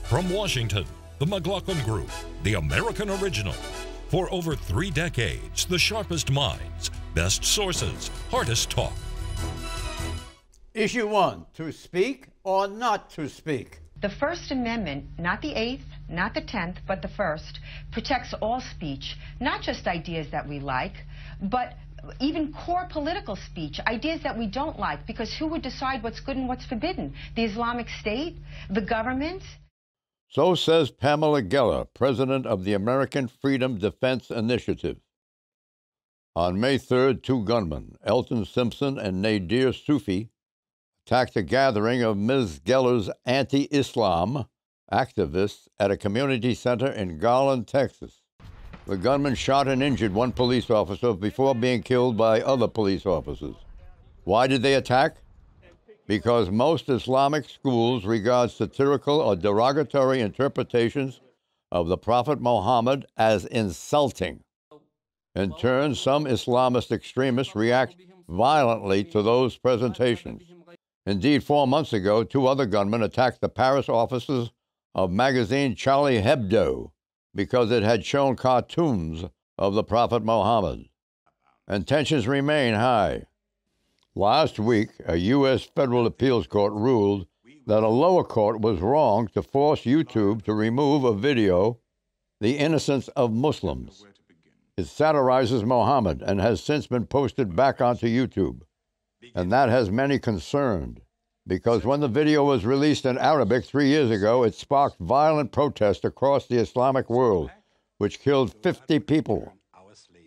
From Washington, the McLaughlin Group, the American original. For over 3 decades, the sharpest minds, best sources, hardest talk. Issue 1, to speak or not to speak. The First Amendment, not the 8th, not the 10th, but the 1st, protects all speech, not just ideas that we like, but even core political speech, ideas that we don't like, because who would decide what's good and what's forbidden? The Islamic State? The government? So says Pamela Geller, president of the American Freedom Defense Initiative. On May 3rd, 2 gunmen, Elton Simpson and Nadir Sufi, attacked a gathering of Ms. Geller's anti-Islam activists at a community center in Garland, Texas. The gunmen shot and injured 1 police officer before being killed by other police officers. Why did they attack? Because most Islamic schools regard satirical or derogatory interpretations of the Prophet Muhammad as insulting. In turn, some Islamist extremists react violently to those presentations. Indeed, 4 months ago, 2 other gunmen attacked the Paris offices of magazine Charlie Hebdo because it had shown cartoons of the Prophet Muhammad. And tensions remain high. Last week, a U.S. federal appeals court ruled that a lower court was wrong to force YouTube to remove a video, The Innocence of Muslims. It satirizes Muhammad and has since been posted back onto YouTube. And that has many concerned, because when the video was released in Arabic 3 years ago, it sparked violent protest across the Islamic world, which killed 50 people.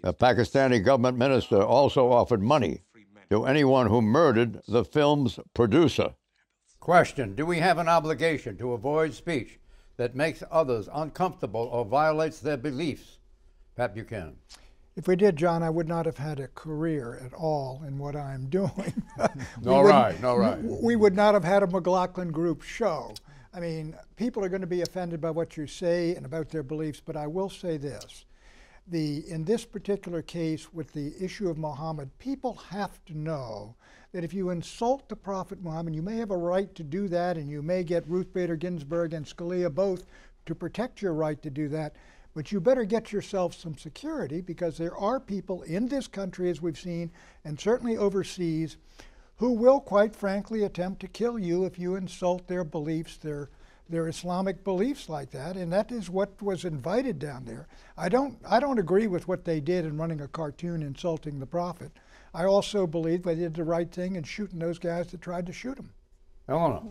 A Pakistani government minister also offered money to anyone who murdered the film's producer. Question: do we have an obligation to avoid speech that makes others uncomfortable or violates their beliefs? Pat Buchanan. If we did, John, I would not have had a career at all in what I'm doing. No right. We would not have had a McLaughlin Group show. I mean, people are going to be offended by what you say and about their beliefs, but I will say this. In this particular case with the issue of Muhammad, people have to know that if you insult the Prophet Muhammad, you may have a right to do that, and you may get Ruth Bader Ginsburg and Scalia both to protect your right to do that, but you better get yourself some security, because there are people in this country, as we've seen, and certainly overseas, who will, quite frankly, attempt to kill you if you insult their beliefs, their Islamic beliefs like that, and that is what was invited down there. I don't agree with what they did in running a cartoon insulting the Prophet. I also believe they did the right thing in shooting those guys that tried to shoot him. Eleanor.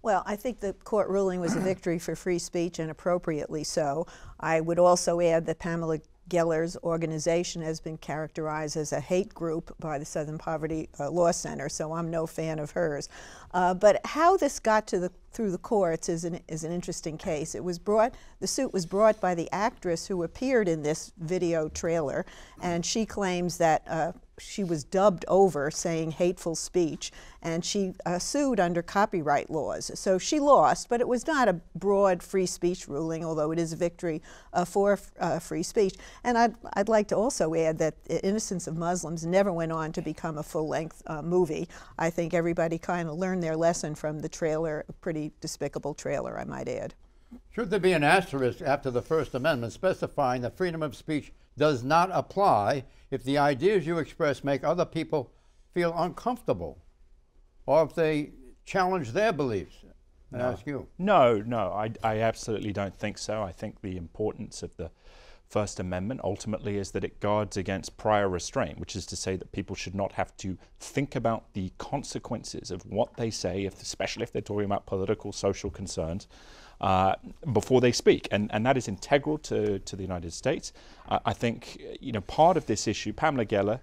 Well, I think the court ruling was a victory for free speech, and appropriately so. I would also add that Pamela Geller's organization has been characterized as a hate group by the Southern Poverty Law Center, so I'm no fan of hers. But how this got to through the courts is an interesting case. The suit was brought by the actress who appeared in this video trailer, and she claims that she was dubbed over saying hateful speech, and she sued under copyright laws. So she lost, but it was not a broad free speech ruling, although it is a victory for free speech. And I'd like to also add that Innocence of Muslims never went on to become a full-length movie. I think everybody kind of learned their lesson from the trailer, a pretty despicable trailer, I might add. Should there be an asterisk after the First Amendment specifying that freedom of speech does not apply if the ideas you express make other people feel uncomfortable, or if they challenge their beliefs? I ask you. No, I absolutely don't think so. I think the importance of the First Amendment ultimately is that it guards against prior restraint, which is to say that people should not have to think about the consequences of what they say, especially if they're talking about political, social concerns, before they speak, and that is integral to the United States. I think, part of this issue, Pamela Geller,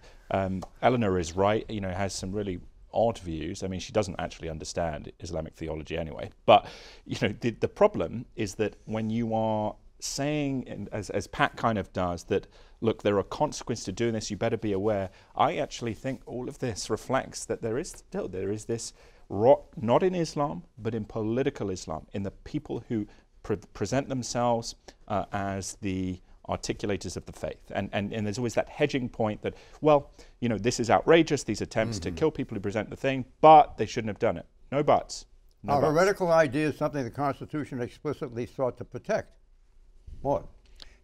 Eleanor is right, has some really odd views. I mean, she doesn't actually understand Islamic theology anyway. But the problem is that when you are saying, and as Pat kind of does, that look, there are consequences to doing this, you better be aware. I actually think all of this reflects that there is this rot, not in Islam, but in political Islam, in the people who present themselves as the articulators of the faith. And there's always that hedging point that, well, this is outrageous, these attempts to kill people who present the thing, but they shouldn't have done it. No buts. No A votes. heretical idea is something the Constitution explicitly sought to protect. What?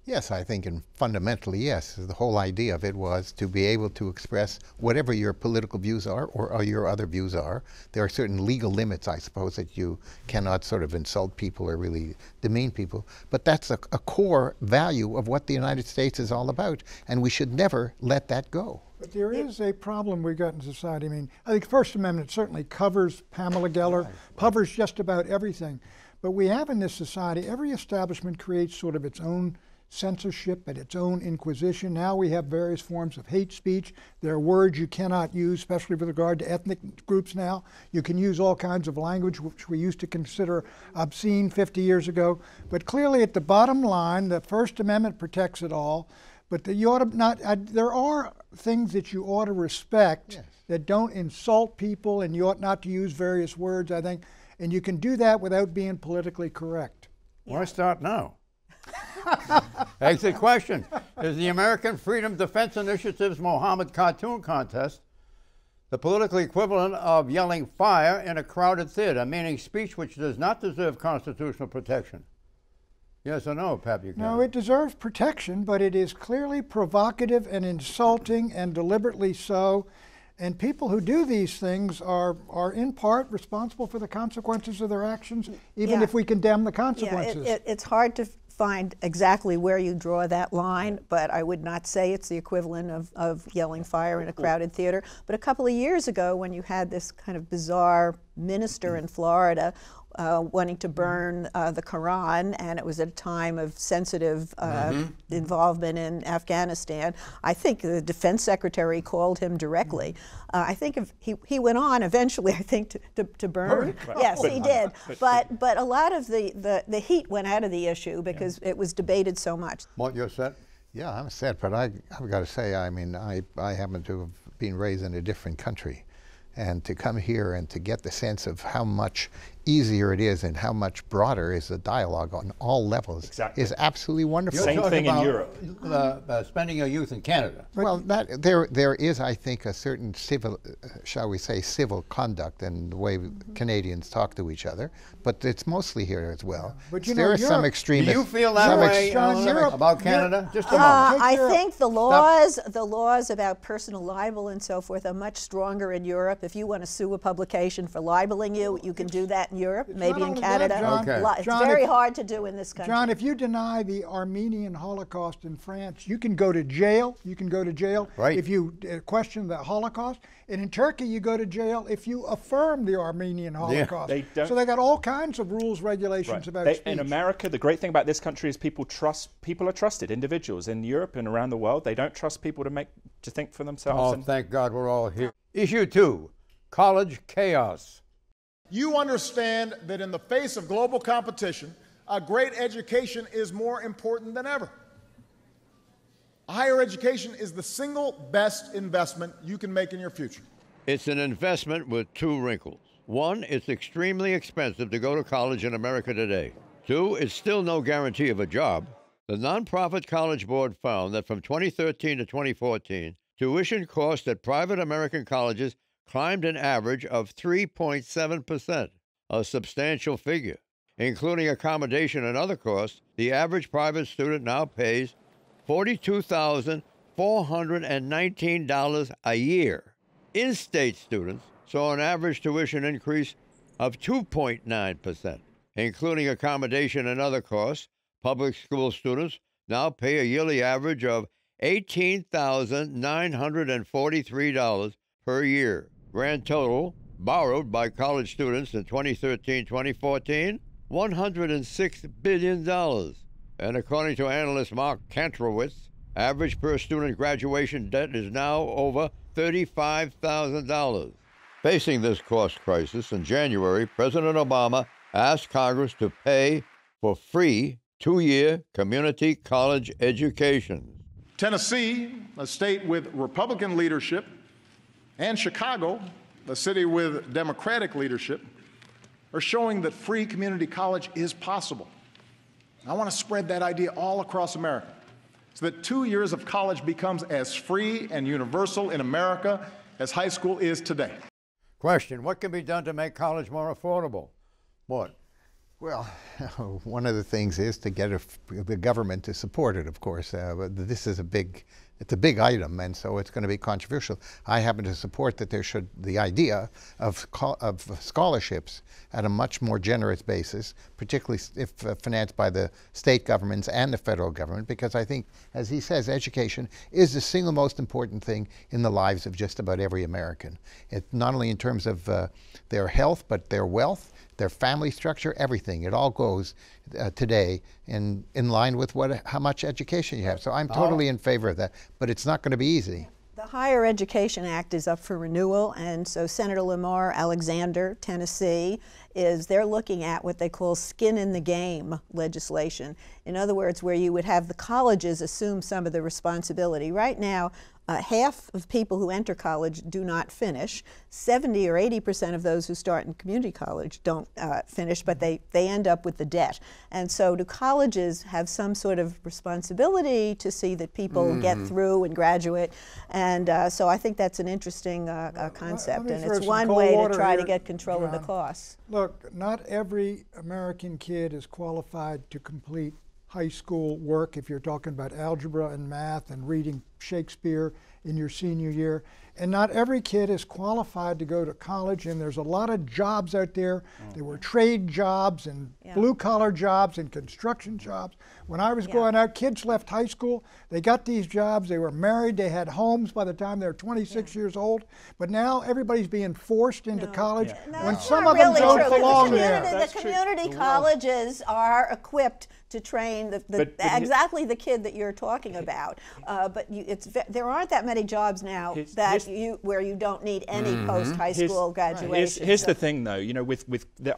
Yes, I think, and fundamentally, yes. The whole idea of it was to be able to express whatever your political views are or your other views are. There are certain legal limits, I suppose, that you cannot sort of insult people or really demean people. But that's a core value of what the United States is all about, and we should never let that go. But there is a problem we've got in society. I mean, I think the First Amendment certainly covers Pamela Geller, covers just about everything. But we have in this society, every establishment creates sort of its own censorship and its own inquisition. Now we have various forms of hate speech. There are words you cannot use, especially with regard to ethnic groups now. You can use all kinds of language which we used to consider obscene 50 years ago. But clearly at the bottom line, the First Amendment protects it all. But you ought to not, there are things that you ought to respect, yes, that don't insult people, and you ought not to use various words, I think. And you can do that without being politically correct. Why start now? Exit question. Is the American Freedom Defense Initiative's Mohammed Cartoon Contest the political equivalent of yelling fire in a crowded theater, meaning speech which does not deserve constitutional protection? Yes or no, Pat Buchanan? No, it deserves protection, but it is clearly provocative and insulting, and deliberately so. And people who do these things are in part responsible for the consequences of their actions, even if we condemn the consequences. Yeah, it's hard to find exactly where you draw that line, but I would not say it's the equivalent of yelling fire in a crowded theater. But a couple of years ago, when you had this kind of bizarre minister in Florida wanting to burn the Quran, and it was at a time of sensitive involvement in Afghanistan, I think the defense secretary called him directly. I think if he went on eventually, I think, to burn. Right. Yes, he did. But a lot of the heat went out of the issue because it was debated so much. Mort, you're set? Yeah, I'm set, but I've got to say, I mean, I happen to have been raised in a different country. And to come here and to get the sense of how much easier it is and how much broader is the dialogue on all levels is absolutely wonderful. Same thing in Europe. Spending your youth in Canada. Well, there is, I think, a certain civil, shall we say, civil conduct in the way Canadians talk to each other, but it's mostly here as well. But you there know, are some extremists. Do you feel that way about Canada? Just a moment. I think the laws about personal libel and so forth are much stronger in Europe. If you want to sue a publication for libeling you, you can do that in Europe, maybe in Canada. Okay. It's very hard to do in this country. John, if you deny the Armenian Holocaust in France, you can go to jail. You can go to jail if you question the Holocaust. And in Turkey, you go to jail if you affirm the Armenian Holocaust. So they got all kinds of rules, regulations about speech. In America, the great thing about this country is people are trusted, individuals. In Europe and around the world, they don't trust people to think for themselves. Oh, thank God we're all here. Issue 2, college chaos. You understand that in the face of global competition, a great education is more important than ever. Higher education is the single best investment you can make in your future. It's an investment with 2 wrinkles. 1, it's extremely expensive to go to college in America today. 2, it's still no guarantee of a job. The Nonprofit College Board found that from 2013 to 2014, tuition costs at private American colleges climbed an average of 3.7%, a substantial figure. Including accommodation and other costs, the average private student now pays $42,419 a year. In-state students saw an average tuition increase of 2.9%. Including accommodation and other costs, public school students now pay a yearly average of $18,943 per year. Grand total borrowed by college students in 2013-2014, $106 billion. And according to analyst Mark Kantrowitz, average per student graduation debt is now over $35,000. Facing this cost crisis, in January, President Obama asked Congress to pay for free 2-year community college education. Tennessee, a state with Republican leadership, and Chicago, a city with Democratic leadership, are showing that free community college is possible. I want to spread that idea all across America so that 2 years of college becomes as free and universal in America as high school is today. Question, what can be done to make college more affordable? What? Well, one of the things is to get the government to support it, of course. But this is it's a big item, and so it's going to be controversial. I happen to support that the idea of scholarships at a much more generous basis, particularly if financed by the state governments and the federal government, because I think, as he says, education is the single most important thing in the lives of just about every American. Not only in terms of their health, but their wealth, their family structure, everything. It all goes today in line with how much education you have. So I'm totally in favor of that, but it's not going to be easy. The Higher Education Act is up for renewal, and so Senator Lamar Alexander, Tennessee, they're looking at what they call skin in the game legislation. In other words, where you would have the colleges assume some of the responsibility. Right now, half of people who enter college do not finish. 70 or 80% of those who start in community college don't finish, but they end up with the debt. And so do colleges have some sort of responsibility to see that people get through and graduate? And so I think that's an interesting concept, and it's one way to try to get control of the costs. Look, not every American kid is qualified to complete high school work if you're talking about algebra and math and reading Shakespeare in your senior year. And not every kid is qualified to go to college, and there's a lot of jobs out there. There were trade jobs and blue-collar jobs and construction jobs. When I was going out, kids left high school, they got these jobs, they were married, they had homes by the time they were 26 years old. But now everybody's being forced into college when some of them don't belong there. The community colleges are equipped to train exactly the kid that you're talking about. But there aren't that many jobs now where you don't need any post-high school graduation. Here's the thing, though. You know,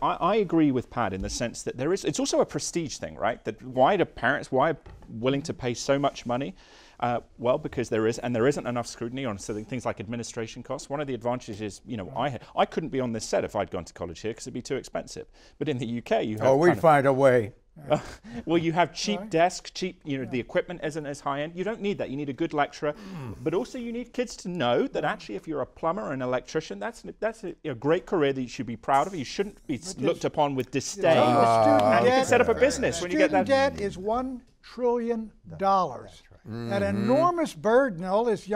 I agree with Pat in the sense that it's also a prestige thing, right? That why do parents willing to pay so much money? Well, because there isn't enough scrutiny on things like administration costs. One of the advantages is, you know, I couldn't be on this set if I'd gone to college here because it'd be too expensive. But in the UK, you have we'd find a way. Well, you have cheap desks, the equipment isn't as high end. You don't need that. You need a good lecturer, but also you need kids to know that actually, if you're a plumber or an electrician, that's a great career that you should be proud of. You shouldn't be looked upon with disdain. And you can set up a business when you get that. Student debt is $1 trillion. An enormous burden. All this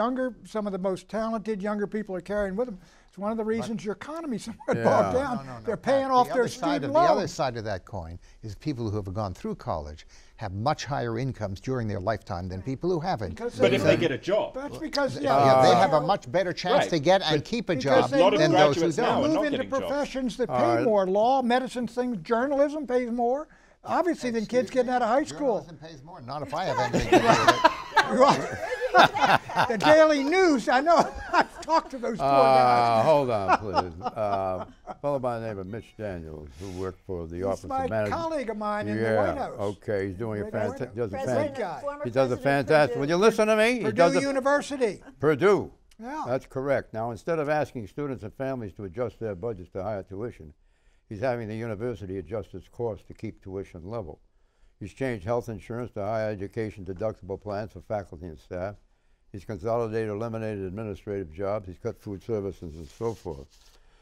some of the most talented younger people are carrying with them. It's one of the reasons your economy's somewhat bogged down. They're paying off their student loans. The other side of that coin is people who have gone through college have much higher incomes during their lifetime than people who haven't. But if they get a job. That's because, they have a much better chance to get and keep a job than those who don't. They move into professions that pay more. Law, medicine, things, journalism pays more. Obviously, than kids getting out of high school. Journalism pays more. Not if I have anything to do with it. The Daily News, I know. I've talked to those poor guys. Hold on, please. A fellow by the name of Mitch Daniels, who worked for the Office of Management. He's my colleague of mine in the White House. Okay, he's doing a fantastic. He does a fantastic. Will you listen to me? Purdue University. Purdue. Yeah. That's correct. Now, instead of asking students and families to adjust their budgets to higher tuition, he's having the university adjust its course to keep tuition level. He's changed health insurance to higher education deductible plans for faculty and staff. He's consolidated, eliminated administrative jobs. He's cut food services and so forth.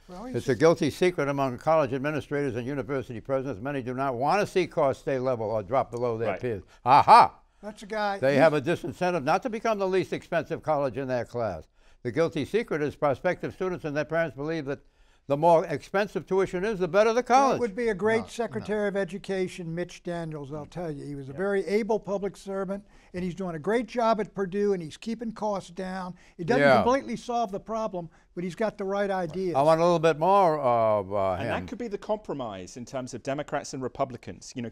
Well, it's a guilty secret among college administrators and university presidents. Many do not want to see costs stay level or drop below their peers. Aha! That's a guy. They have a disincentive not to become the least expensive college in their class. The guilty secret is prospective students and their parents believe that the more expensive tuition is, the better the college. That would be a great Secretary of Education, Mitch Daniels, I'll tell you. He was a very able public servant, and he's doing a great job at Purdue, and he's keeping costs down. It doesn't completely solve the problem, but he's got the right ideas. I want a little bit more of him. And that could be the compromise in terms of Democrats and Republicans. You know,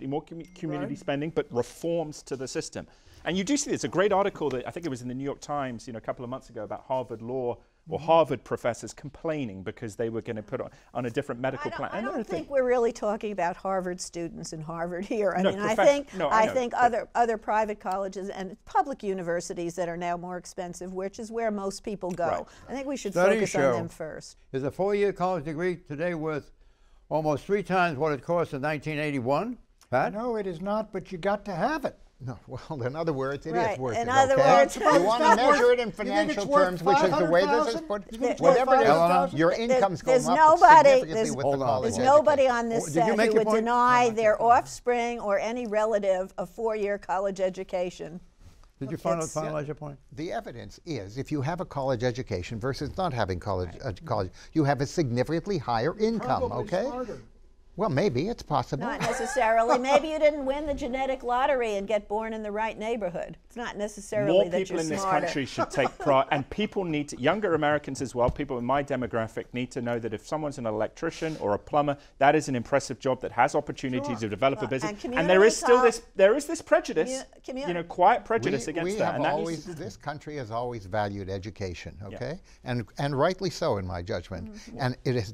more community spending, but reforms to the system. And you do see there's a great article that I think it was in the New York Times, a couple of months ago about Harvard law or Harvard professors complaining because they were going to put on a different medical plan. I don't think we're really talking about Harvard students in Harvard here. I think other private colleges and public universities that are now more expensive, which is where most people go. Right. I think we should focus on them first. Is a 4-year college degree today worth almost 3 times what it cost in 1981? Pat? No, it is not, but you got to have it. No, well, in other words, it Right. is worth In it. other Okay? words, you want to measure it in You think financial it's worth terms, which is the way this is 500,000? put. You think it's Whatever worth it is, 500,000? your income's going there's up nobody, significantly with Hold the on. college There's education. nobody on this Did you set make who your would point? deny their offspring or any relative a 4-year college education. Did you It's- finalize your point? The evidence is if you have a college education versus not having college, you have a significantly higher income, Probably okay? smarter. Well, maybe it's possible. Not necessarily. Maybe you didn't win the genetic lottery and get born in the right neighborhood. It's not necessarily More that people you're in this smarter. country should take pride, and people need to, younger Americans as well, people in my demographic need to know that if someone's an electrician or a plumber, that is an impressive job that has opportunity to develop a business. And there is still this prejudice, quiet prejudice against that. And This country has always valued education, okay? And rightly so in my judgment. And it has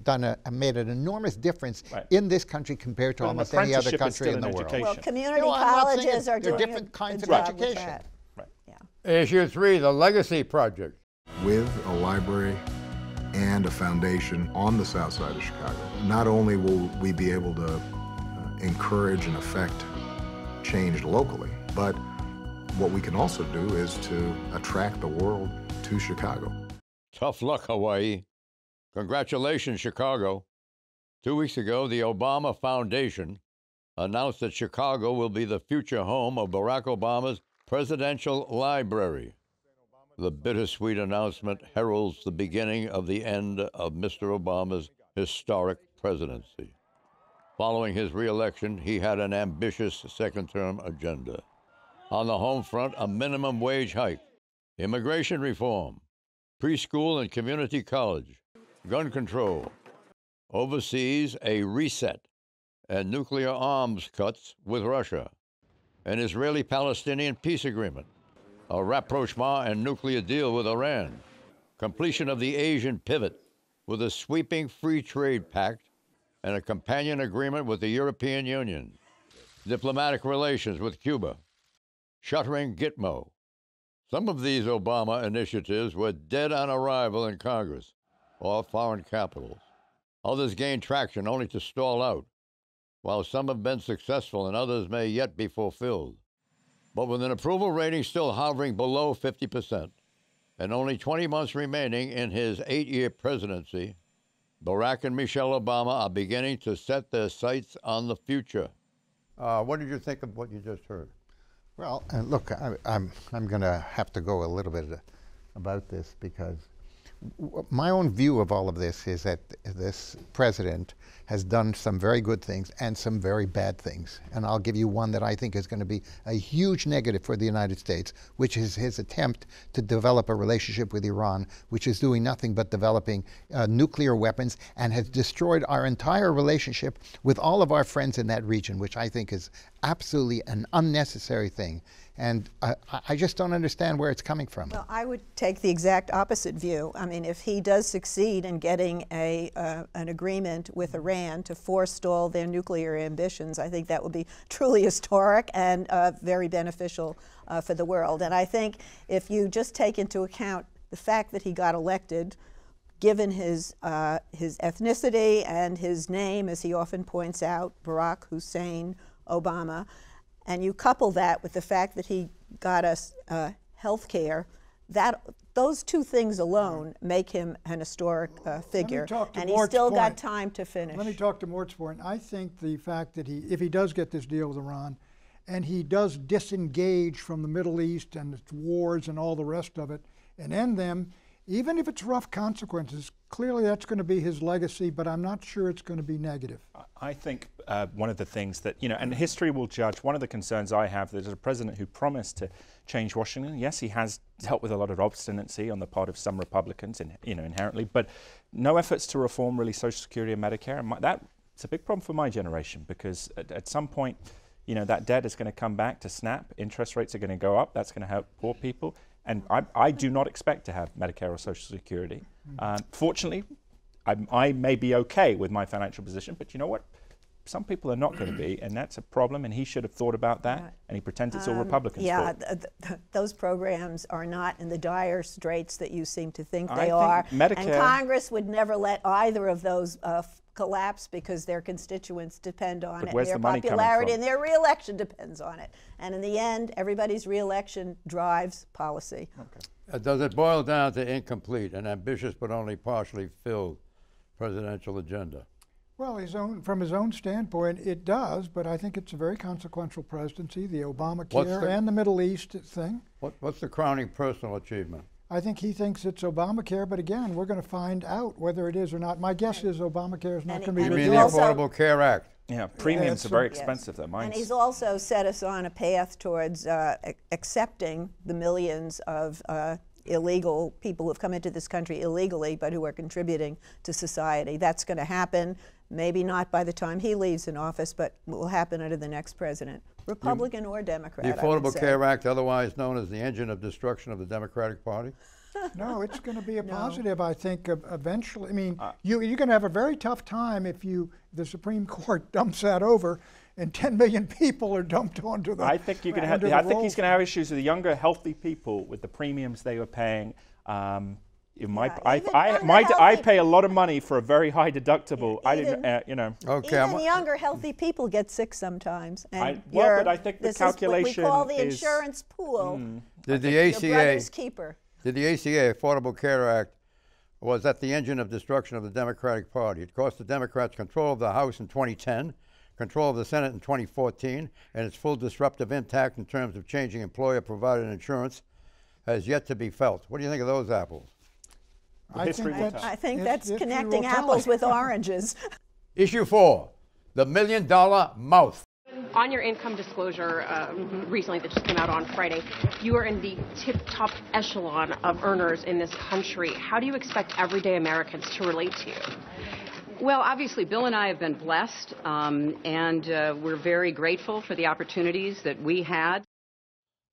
made an enormous difference in this country compared to But an almost any other apprenticeship is country still in the an world. education. Well, community No, I'm not saying colleges are they're doing different a kinds good of job with education. that. Right. Yeah. Issue 3, the Legacy Project. With a library and a foundation on the south side of Chicago, not only will we be able to encourage and affect change locally, but what we can also do is to attract the world to Chicago. Tough luck, Hawaii. Congratulations, Chicago. 2 weeks ago, the Obama Foundation announced that Chicago will be the future home of Barack Obama's presidential library. The bittersweet announcement heralds the beginning of the end of Mr. Obama's historic presidency. Following his re-election, he had an ambitious second-term agenda. On the home front, a minimum wage hike, immigration reform, preschool and community college, gun control, overseas a reset, and nuclear arms cuts with Russia, an Israeli-Palestinian peace agreement, a rapprochement and nuclear deal with Iran, completion of the Asian pivot with a sweeping free trade pact and a companion agreement with the European Union, diplomatic relations with Cuba, shuttering Gitmo. Some of these Obama initiatives were dead on arrival in Congress or foreign capitals. Others gained traction only to stall out, while some have been successful and others may yet be fulfilled. But with an approval rating still hovering below 50% and only 20 months remaining in his 8-year presidency, Barack and Michelle Obama are beginning to set their sights on the future. What did you think of what you just heard? Well, look, I'm going to have to go a little bit about this because my own view of all of this is that this president has done some very good things and some very bad things. And I'll give you one that I think is going to be a huge negative for the United States, which is his attempt to develop a relationship with Iran, which is doing nothing but developing nuclear weapons and has destroyed our entire relationship with all of our friends in that region, which I think is absolutely an unnecessary thing. And I just don't understand where it's coming from. Well, I would take the exact opposite view. I mean, if he does succeed in getting an agreement with Iran to forestall their nuclear ambitions, I think that would be truly historic and very beneficial for the world. And I think if you just take into account the fact that he got elected, given his ethnicity and his name, as he often points out, Barack Hussein Obama, and you couple that with the fact that he got us health care, those two things alone make him an historic figure. And he's still got time to finish. Let me talk to Mort's point. I think the fact that if he does get this deal with Iran, and he does disengage from the Middle East and its wars and all the rest of it, and end them, even if it's rough consequences, clearly that's going to be his legacy, but I'm not sure it's going to be negative. I think one of the things that, and history will judge, one of the concerns I have, there's a president who promised to change Washington. Yes, he has dealt with a lot of obstinacy on the part of some Republicans, inherently, but no efforts to reform really Social Security and Medicare. And that's a big problem for my generation because at some point, that debt is going to come back to snap. Interest rates are going to go up. That's going to help poor people. And I do not expect to have Medicare or Social Security. Fortunately, I may be okay with my financial position, but you know what? some people are not going to be, and that's a problem, and he should have thought about that, and he pretends it's all Republicans' fault. Those programs are not in the dire straits that you seem to think they think are. Medicare, and Congress would never let either of those collapse because their constituents depend on it. Where's their the money popularity coming from? and their reelection depends on it. And in the end, everybody's reelection drives policy. Okay. Does it boil down to incomplete and ambitious but only partially filled presidential agenda? Well, from his own standpoint, it does, but I think it's a very consequential presidency, the Obamacare and the Middle East thing. What's the crowning personal achievement? I think he thinks it's Obamacare, but again, we're going to find out whether it is or not. My guess is Obamacare is not going to be You reviewed. mean the Affordable Care Act? Yeah, premiums are very expensive, though. And he's also set us on a path towards accepting the millions of illegal people who have come into this country illegally, but who are contributing to society. That's going to happen, maybe not by the time he leaves in office, but will happen under the next president, Republican or Democrat. The Affordable Care Act, otherwise known as the engine of destruction of the Democratic Party? No, it's going to be a positive, I think, eventually. I mean, you're going to have a very tough time if the Supreme Court dumps that over and 10 million people are dumped onto the I think you're going to have. I think he's going to have issues with the younger, healthy people with the premiums they were paying. I pay a lot of money for a very high deductible. Yeah, I didn't, you know. Okay, even younger, healthy people get sick sometimes. And but I think the this calculation is what we call the insurance pool. Did the Your ACA, brother's keeper. Did the ACA, Affordable Care Act, was that the engine of destruction of the Democratic Party? It cost the Democrats control of the House in 2010, control of the Senate in 2014, and its full disruptive impact in terms of changing employer-provided insurance has yet to be felt. What do you think of those apples? I think that's connecting apples with oranges. Issue 4, the $1 million mouth. On your income disclosure recently that just came out on Friday, you are in the tip-top echelon of earners in this country. How do you expect everyday Americans to relate to you? Well, obviously, Bill and I have been blessed, and we're very grateful for the opportunities that we had.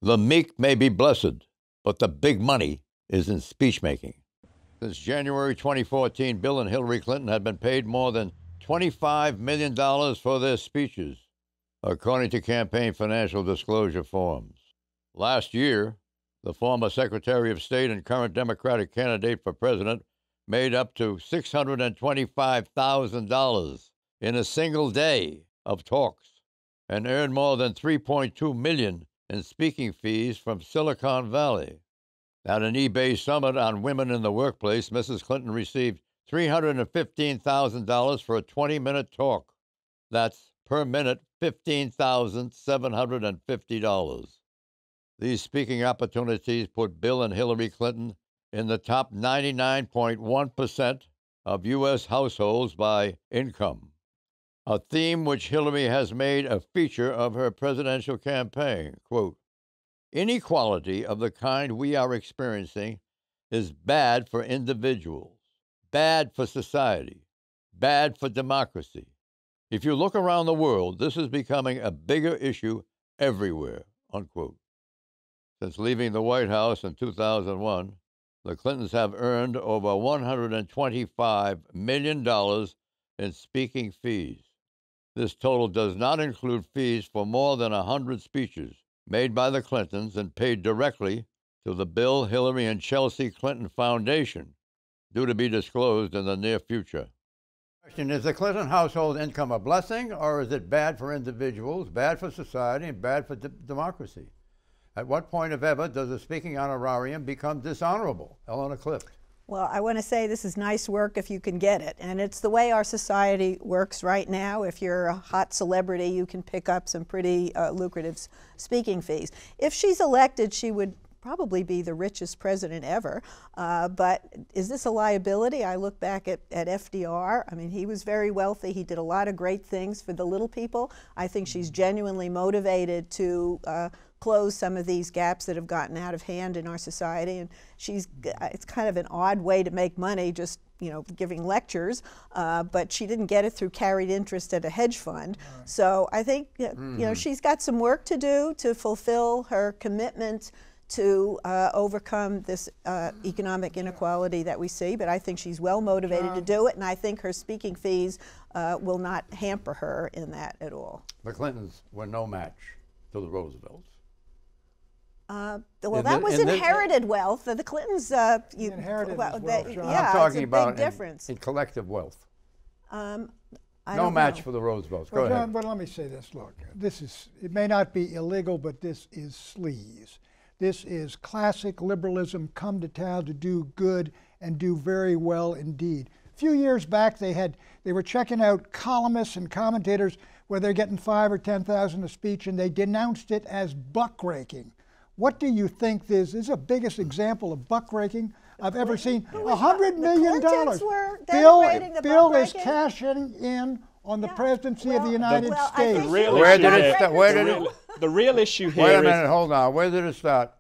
The meek may be blessed, but the big money is in speech-making. Since January 2014, Bill and Hillary Clinton had been paid more than $25 million for their speeches, according to campaign financial disclosure forms. Last year, the former Secretary of State and current Democratic candidate for president made up to $625,000 in a single day of talks and earned more than $3.2 million in speaking fees from Silicon Valley. At an eBay summit on women in the workplace, Mrs. Clinton received $315,000 for a 20-minute talk. That's per minute $15,750. These speaking opportunities put Bill and Hillary Clinton in the top 99.1% of U.S. households by income, a theme which Hillary has made a feature of her presidential campaign. Quote, "Inequality of the kind we are experiencing is bad for individuals, bad for society, bad for democracy. If you look around the world, this is becoming a bigger issue everywhere," unquote. Since leaving the White House in 2001, the Clintons have earned over $125 million in speaking fees. This total does not include fees for more than 100 speeches made by the Clintons and paid directly to the Bill, Hillary, and Chelsea Clinton Foundation, due to be disclosed in the near future. Question: is the Clinton household income a blessing, or is it bad for individuals, bad for society, and bad for democracy? At what point, if ever, does a speaking honorarium become dishonorable? Eleanor Clift. Well, I want to say this is nice work if you can get it. And it's the way our society works right now. If you're a hot celebrity, you can pick up some pretty lucrative speaking fees. If she's elected, she would probably be the richest president ever. But is this a liability? I look back at FDR. I mean, he was very wealthy. He did a lot of great things for the little people. I think she's genuinely motivated to close some of these gaps that have gotten out of hand in our society. And it's kind of an odd way to make money, just giving lectures, but she didn't get it through carried interest at a hedge fund. Right. So I think she's got some work to do to fulfill her commitment to overcome this economic inequality that we see, but I think she's well motivated to do it, and I think her speaking fees will not hamper her in that at all. The Clintons were no match to the Roosevelts. Well, that was inherited wealth. The Clintons, inherited wealth, yeah, I'm talking about difference. in collective wealth. I no don't match know. for the Roosevelts. Well, Go John, ahead. but let me say this. Look, it may not be illegal, but this is sleaze. This is classic liberalism come to town to do good and do very well indeed. A few years back, they were checking out columnists and commentators where they're getting 5,000 or 10,000 a speech, and they denounced it as buckraking. What do you think this is? The biggest example of buckraking I've ever seen. $100 million. Bill is cashing in on the presidency of the United States. The real issue here Wait a minute, hold on. Where did it start?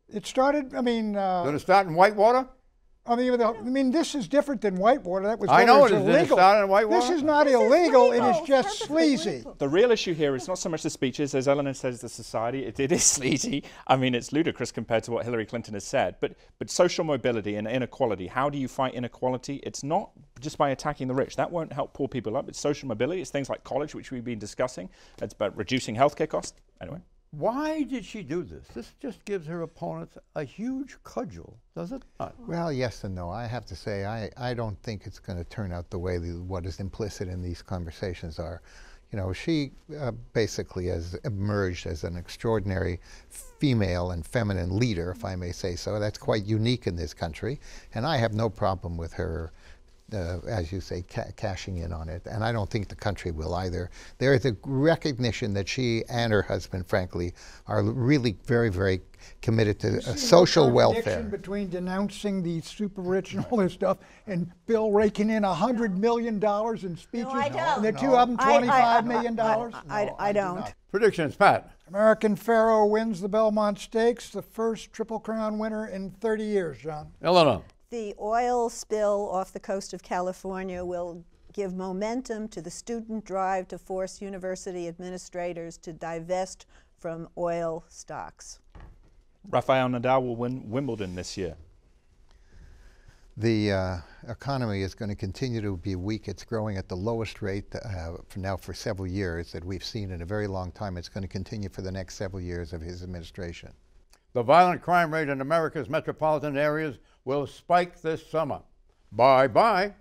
It started, I mean... did it start in Whitewater? I mean, this is different than Whitewater. That was I know it is. illegal. Did it start in Whitewater? This is not illegal. It is just sleazy. The real issue here is not so much the speeches, as Eleanor says, the society. It is sleazy. I mean, it's ludicrous compared to what Hillary Clinton has said. But social mobility and inequality, how do you fight inequality? It's not just by attacking the rich. That won't help poor people up. It's social mobility. It's things like college, which we've been discussing. It's about reducing healthcare costs. Anyway. Why did she do this? This just gives her opponents a huge cudgel, does it not? Well, yes and no. I have to say, I don't think it's going to turn out the way what is implicit in these conversations are. You know, she basically has emerged as an extraordinary female and feminine leader, if I may say so. That's quite unique in this country, and I have no problem with her as you say, cashing in on it. And I don't think the country will either. There is a recognition that she and her husband, frankly, are really very, very committed to social welfare. Between denouncing the super rich and all this stuff and Bill raking in $100 million in speeches, and the two of them $25 million? I don't. Predictions, Pat. American Pharaoh wins the Belmont Stakes, the first Triple Crown winner in 30 years, John. Eleanor. The oil spill off the coast of California will give momentum to the student drive to force university administrators to divest from oil stocks. Rafael Nadal will win Wimbledon this year. The economy is going to continue to be weak. It's growing at the lowest rate for several years that we've seen in a very long time. It's going to continue for the next several years of his administration. The violent crime rate in America's metropolitan areas will spike this summer. Bye-bye.